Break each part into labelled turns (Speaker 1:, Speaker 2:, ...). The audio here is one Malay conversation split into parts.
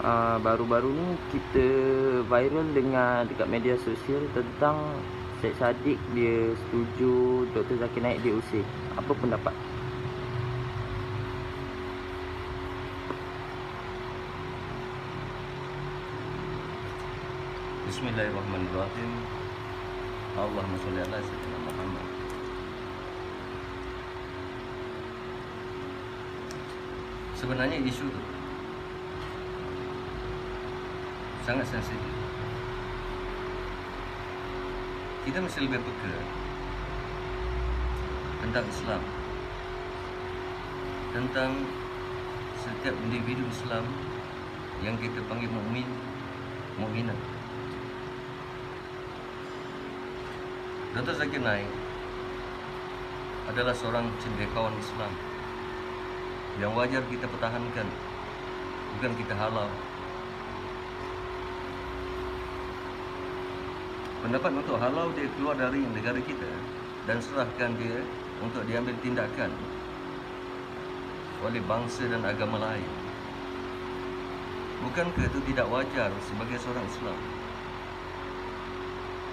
Speaker 1: Baru-baru ni kita viral dengan dekat media sosial tentang Syed Saddiq dia setuju Dr. Zakir Naik diusir. Apa pendapat?
Speaker 2: Bismillahirrahmanirrahim. Allahumma sholli ala sayyidina Muhammad. Sebenarnya isu tu sangat sensitif. Kita mesti lebih peka tentang Islam, tentang setiap individu Islam yang kita panggil mukmin, mukminah. Dr. Zakir Naik adalah seorang cendekiawan Islam yang wajar kita pertahankan, bukan kita halau. Pendapat untuk halau dia keluar dari negara kita dan serahkan dia untuk diambil tindakan oleh bangsa dan agama lain. Bukankah itu tidak wajar sebagai seorang Islam?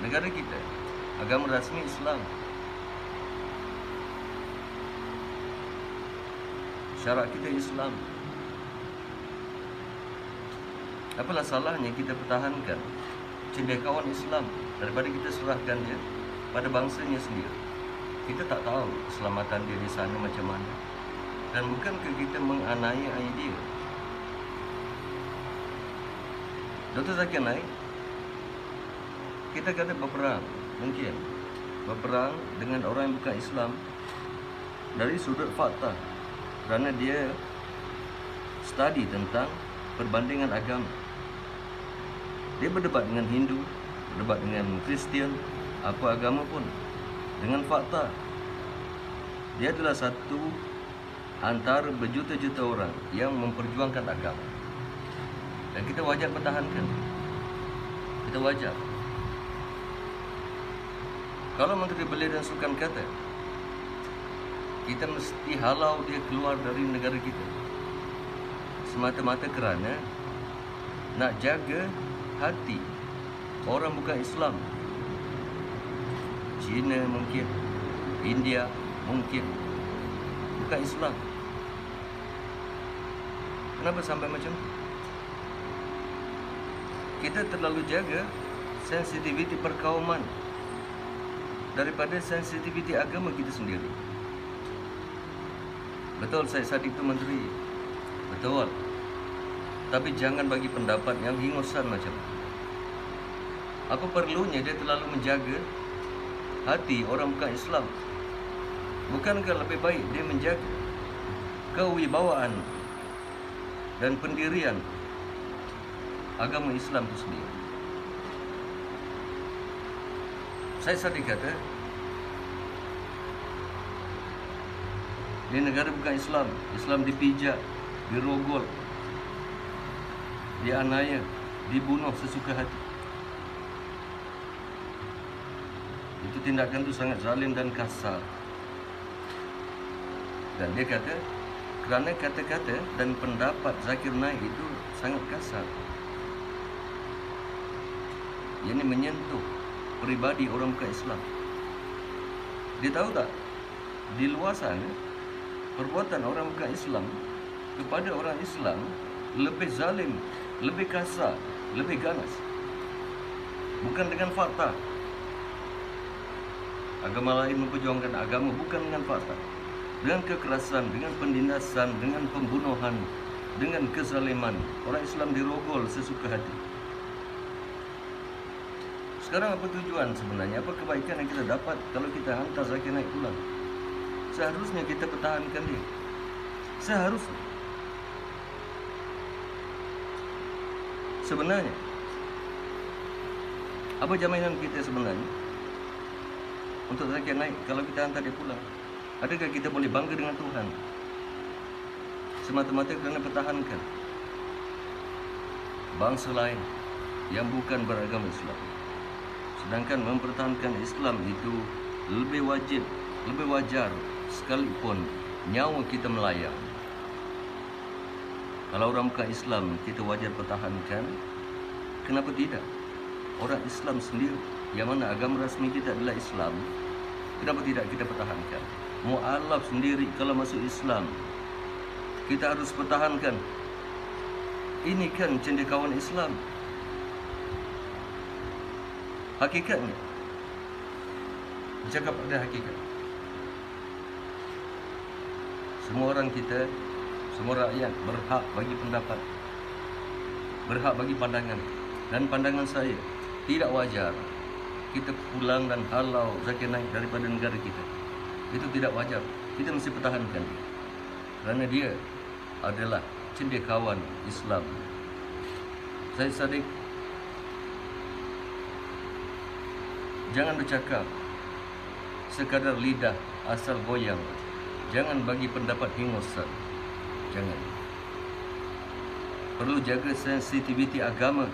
Speaker 2: Negara kita, agama rasmi Islam, syarak kita Islam. Apalah salahnya kita pertahankan cendekiawan Islam daripada kita serahkan dia pada bangsanya sendiri? Kita tak tahu keselamatan dia di sana macam mana, dan bukankah kita menganiaya dia? Dr. Zakir Naik, kita kata berperang, mungkin berperang dengan orang yang bukan Islam dari sudut fakta, kerana dia study tentang perbandingan agama. Dia berdebat dengan Hindu, berdebat dengan Kristian, apa agama pun, dengan fakta. Dia adalah satu antara berjuta-juta orang yang memperjuangkan agama, dan kita wajar pertahankan. Kita wajar. Kalau Menteri Belia dan Sukan kata kita mesti halau dia keluar dari negara kita semata-mata kerana nak jaga hati orang bukan Islam, Cina mungkin, India mungkin, bukan Islam. Kenapa sampai macam tu? Kita terlalu jaga sensitiviti perkauman daripada sensitiviti agama kita sendiri. Betul Syed Saddiq itu menteri, betul, tapi jangan bagi pendapat yang hingusan macam itu. Apa perlunya dia terlalu menjaga hati orang bukan Islam? Bukankah lebih baik dia menjaga kewibawaan dan pendirian agama Islam itu sendiri? Syed Saddiq kata di negara bukan Islam, Islam dipijak, dirogol, dianiaya, dibunuh sesuka hati. Itu tindakan itu sangat zalim dan kasar. Dan dia kata kerana kata-kata dan pendapat Zakir Naik itu sangat kasar, ini menyentuh peribadi orang bukan Islam. Dia tahu tak, di luar sana perbuatan orang bukan Islam kepada orang Islam lebih zalim, lebih kasar, lebih ganas. Bukan dengan fakta. Agama lain memperjuangkan agama bukan dengan fakta, dengan kekerasan, dengan penindasan, dengan pembunuhan, dengan kezaliman. Orang Islam dirogol sesuka hati. Sekarang apa tujuan sebenarnya? Apa kebaikan yang kita dapat kalau kita hantar Zakir Naik pulang? Seharusnya kita pertahankan dia. Seharusnya. Sebenarnya, apa jaminan kita sebenarnya untuk Zakir Naik kalau kita hantar dia pulang? Adakah kita boleh bangga dengan Tuhan semata-mata kerana pertahankan bangsa lain yang bukan beragama Islam? Sedangkan mempertahankan Islam itu lebih wajib, lebih wajar sekalipun nyawa kita melayang. Kalau orang bukan Islam kita wajar pertahankan, kenapa tidak? Orang Islam sendiri, yang mana agama rasmi kita adalah Islam, kenapa tidak kita pertahankan? Mu'alaf sendiri kalau masuk Islam, kita harus pertahankan. Ini kan cendekiawan Islam. Hakikatnya, cakap pada hakikat. Semua orang kita, semua rakyat berhak bagi pendapat, berhak bagi pandangan. Dan pandangan saya, tidak wajar kita pulang dan halau Zakir Naik daripada negara kita. Itu tidak wajar. Kita mesti pertahankan dia, kerana dia adalah cendekiawan Islam. Syed Saddiq, jangan bercakap sekadar lidah asal goyang. Jangan bagi pendapat hingusan. Jangan. Perlu jaga sensitiviti agama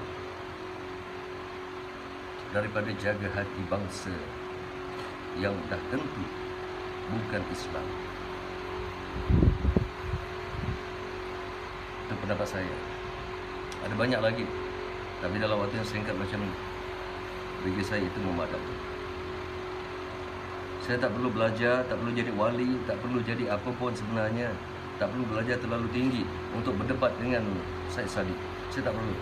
Speaker 2: daripada jaga hati bangsa yang dah tentu bukan Islam. Itu pendapat saya. Ada banyak lagi, tapi dalam waktu yang singkat macam ini, bagi saya itu memadam. Saya tak perlu belajar, tak perlu jadi wali, tak perlu jadi apa pun sebenarnya. Tak perlu belajar terlalu tinggi untuk berdebat dengan Syed Saddiq. Saya tak perlu.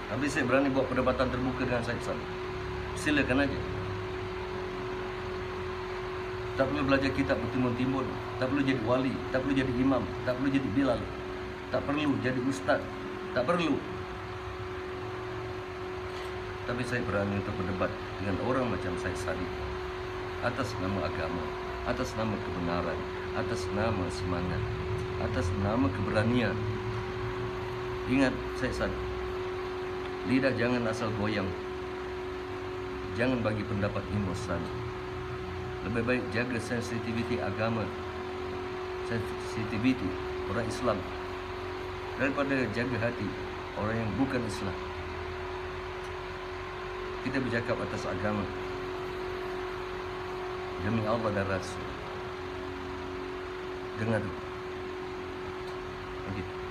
Speaker 2: Tapi saya berani buat perdebatan terbuka dengan Syed Saddiq. Silakan aja. Tak perlu belajar kitab bertimbun-timbun, tak perlu jadi wali, tak perlu jadi imam, tak perlu jadi bilal, tak perlu jadi ustaz, tak perlu. Tapi saya berani untuk berdebat dengan orang macam Syed Saddiq atas nama agama, atas nama kebenaran, atas nama semangat, atas nama keberanian. Ingat Syed Saddiq, lidah jangan asal goyang. Jangan bagi pendapat imbusan. Lebih baik jaga sensitiviti agama, sensitiviti orang Islam, daripada jaga hati orang yang bukan Islam. Kita bercakap atas agama demi Allah dan Rasul. Dengar. Begitu.